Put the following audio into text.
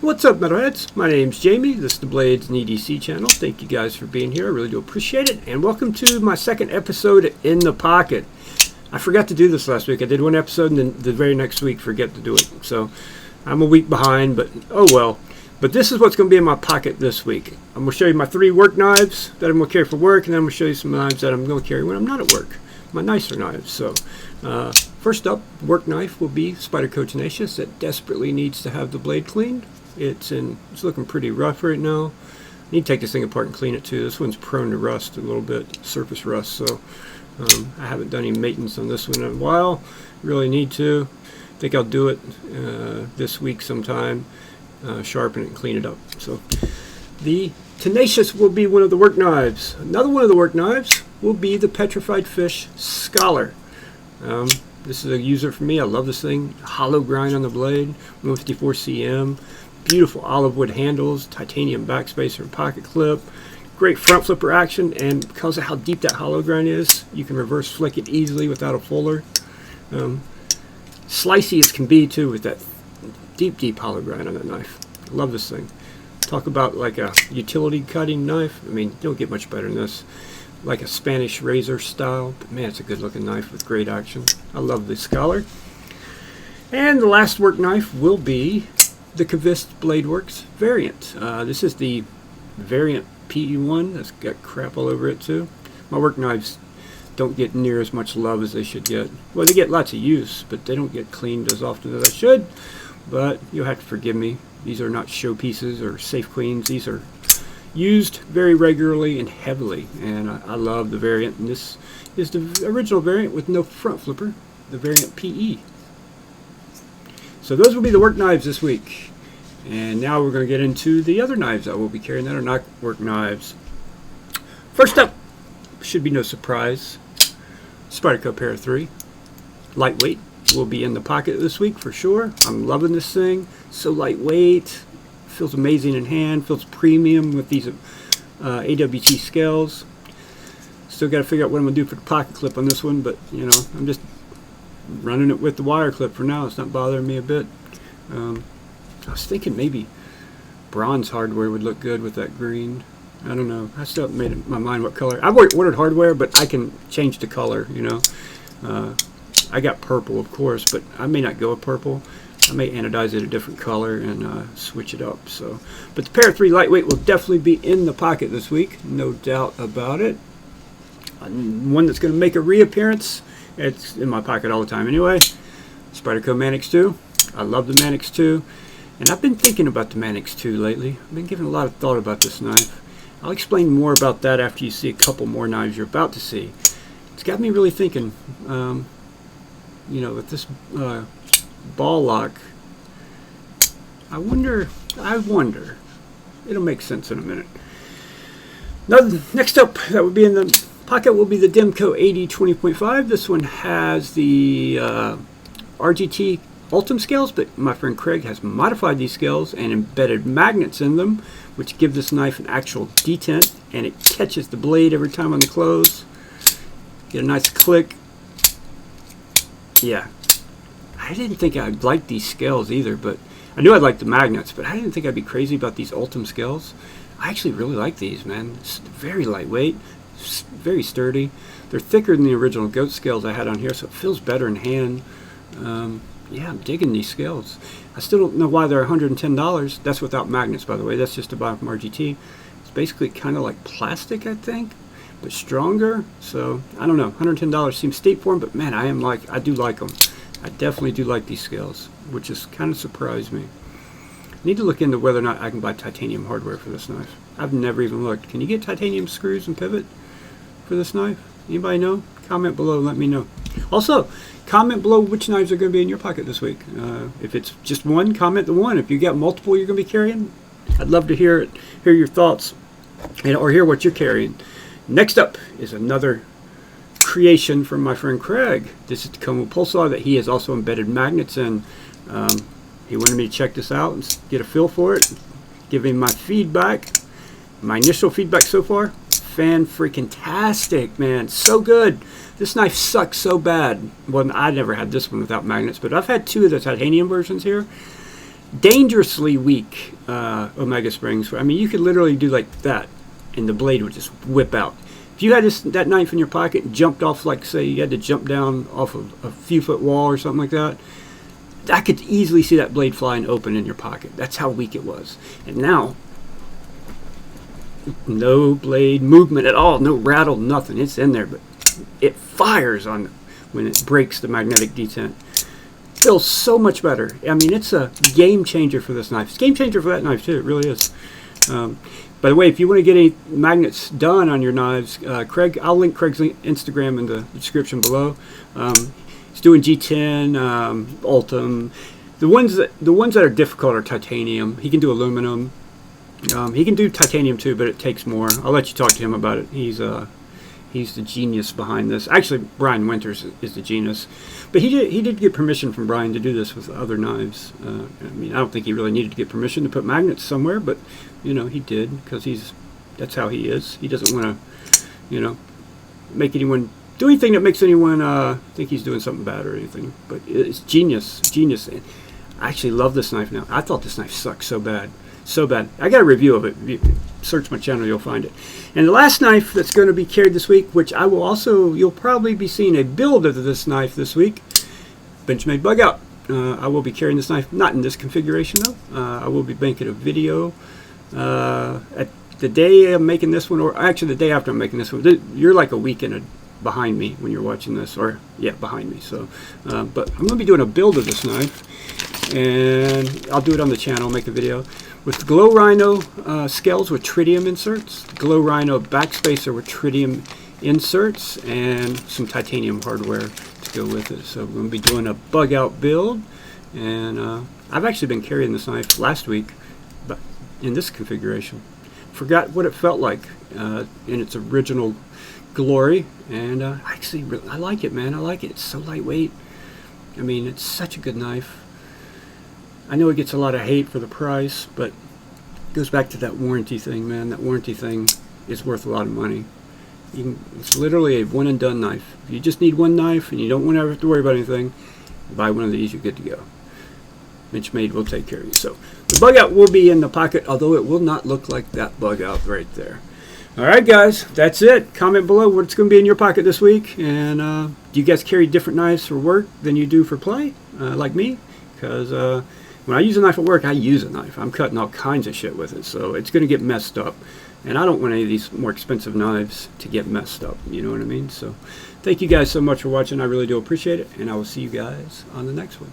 What's up, metalheads? My name's Jamie. This is the Blades and EDC channel. Thank you guys for being here. I really do appreciate it. And welcome to my second episode in the pocket. I forgot to do this last week. I did one episode and then the very next week forget to do it. So I'm a week behind, but oh well. But this is what's going to be in my pocket this week. I'm going to show you my 3 work knives that I'm going to carry for work, and then I'm going to show you some knives that I'm going to carry when I'm not at work. My nicer knives. So first up, work knife will be Spyderco Tenacious. That desperately needs to have the blade cleaned. It's looking pretty rough right now. I need to take this thing apart and clean it too. This one's prone to rust a little bit, surface rust. So I haven't done any maintenance on this one in a while. Really need to. I think I'll do it this week sometime. Sharpen it and clean it up. So the Tenacious will be one of the work knives. Another one of the work knives will be the Petrified Fish Scholar. This is a user for me. I love this thing. Hollow grind on the blade, 154 cm. Beautiful olive wood handles, titanium backspacer and pocket clip. Great front flipper action, and because of how deep that hollow grind is, you can reverse flick it easily without a fuller. Slicey as can be too with that deep hollow grind on that knife. I love this thing. Talk about like a utility cutting knife. I mean, you don't get much better than this. Like a Spanish razor style, but man, it's a good looking knife with great action. I love this Scholar. And the last work knife will be the Qvist Bladeworks variant. This is the variant PE1 that's got crap all over it too. My work knives don't get near as much love as they should get. Well, they get lots of use, but they don't get cleaned as often as I should. But you'll have to forgive me. These are not showpieces or safe cleans. These are used very regularly and heavily, and I love the variant. And this is the original variant with no front flipper, the variant PE. So those will be the work knives this week. And now we're going to get into the other knives I will be carrying that are not work knives. First up, should be no surprise, Spyderco Pair 3. Lightweight will be in the pocket this week for sure. I'm loving this thing. So lightweight. Feels amazing in hand. Feels premium with these AWT scales. Still got to figure out what I'm going to do for the pocket clip on this one, but you know, I'm just running it with the wire clip for now. It's not bothering me a bit. I was thinking maybe bronze hardware would look good with that green. I don't know. I still haven't made up my mind what color. I've ordered hardware, but I can change the color, you know. I got purple, of course, but I may not go with purple. I may anodize it a different color and switch it up. So, but the Pair 3 lightweight will definitely be in the pocket this week, no doubt about it. One that's going to make a reappearance. It's in my pocket all the time anyway. Spyderco Manix 2. I love the Manix 2. And I've been thinking about the Manix 2 lately. I've been giving a lot of thought about this knife. I'll explain more about that after you see a couple more knives you're about to see. It's got me really thinking, you know, with this ball lock, I wonder, it'll make sense in a minute. Now, next up, that would be in the pocket will be the Demco 80-20.5. This one has the RGT Ultim scales, but my friend Craig has modified these scales and embedded magnets in them, which give this knife an actual detent, and it catches the blade every time on the close. Get a nice click. Yeah, I didn't think I'd like these scales either, but I knew I'd like the magnets, but I didn't think I'd be crazy about these Ultim scales. I actually really like these, man. It's very lightweight, very sturdy. They're thicker than the original goat scales I had on here, so it feels better in hand. Yeah, I'm digging these scales. I still don't know why they're $110. That's without magnets, by the way. That's just to buy from RGT. It's basically kind of like plastic, I think, but stronger. So I don't know. $110 seems steep for them, but man, I do like them. I definitely do like these scales, which has kind of surprised me. I need to look into whether or not I can buy titanium hardware for this knife. I've never even looked. Can you get titanium screws and pivot for this knife? Anybody know? Comment below and let me know. Also, comment below which knives are going to be in your pocket this week. If it's just one, comment the one. If you got multiple you're going to be carrying, I'd love to hear your thoughts, or hear what you're carrying. Next up is another creation from my friend Craig. This is the Tacoma Pulsar that he has also embedded magnets in. He wanted me to check this out and get a feel for it, give him my feedback. My initial feedback so far, fan-freaking-tastic, man. So good. This knife sucks so bad. Well, I never had this one without magnets, but I've had 2 of the titanium versions here. dangerously weak Omega springs. I mean, you could literally do like that, and the blade would just whip out. If you had that knife in your pocket and jumped off, like say you had to jump down off of a few foot wall or something like that, I could easily see that blade flying open in your pocket. That's how weak it was. And now, no blade movement at all, no rattle, nothing. It's in there, but it fires on when it breaks the magnetic detent. Feels so much better. I mean, it's a game changer for this knife. It's a game changer for that knife too. It really is. By the way, if you want to get any magnets done on your knives, Craig, I'll link Craig's Instagram in the description below. He's doing G10, Ultim. The ones that are difficult are titanium. He can do aluminum. He can do titanium too, but it takes more. I'll let you talk to him about it. He's the genius behind this. Actually, Brian Winters is the genius. But he did get permission from Brian to do this with other knives. I mean, I don't think he really needed to get permission to put magnets somewhere, but you know, he did because that's how he is. He doesn't want to, you know, make anyone do anything that makes anyone think he's doing something bad or anything. But it's genius. I actually love this knife now. I thought this knife sucked so bad. So bad. I got a review of it. If you search my channel, you'll find it. And the last knife that's going to be carried this week, which you'll probably be seeing a build of this knife this week, Benchmade Bugout. I will be carrying this knife, not in this configuration though. I will be making a video at the day I'm making this one, or actually the day after I'm making this one. You're like a week behind me when you're watching this, or yeah, behind me. So, but I'm going to be doing a build of this knife, and I'll do it on the channel, make a video. With Glow Rhino scales with tritium inserts, Glow Rhino backspacer with tritium inserts, and some titanium hardware to go with it. So we're going to be doing a bug out build, and I've actually been carrying this knife last week, but in this configuration. Forgot what it felt like in its original glory, and actually I like it, man. I like it. It's so lightweight. I mean, it's such a good knife. I know it gets a lot of hate for the price, but it goes back to that warranty thing, man. That warranty thing is worth a lot of money. It's literally a one and done knife. If you just need one knife and you don't want to have to worry about anything, buy one of these, you're good to go. Benchmade will take care of you. So the bug out will be in the pocket, although it will not look like that bug out right there. Alright guys, that's it. Comment below what's going to be in your pocket this week. And do you guys carry different knives for work than you do for play, like me? Because when I use a knife at work, I use a knife. I'm cutting all kinds of shit with it, so it's going to get messed up. And I don't want any of these more expensive knives to get messed up, you know what I mean? So thank you guys so much for watching. I really do appreciate it, and I will see you guys on the next one.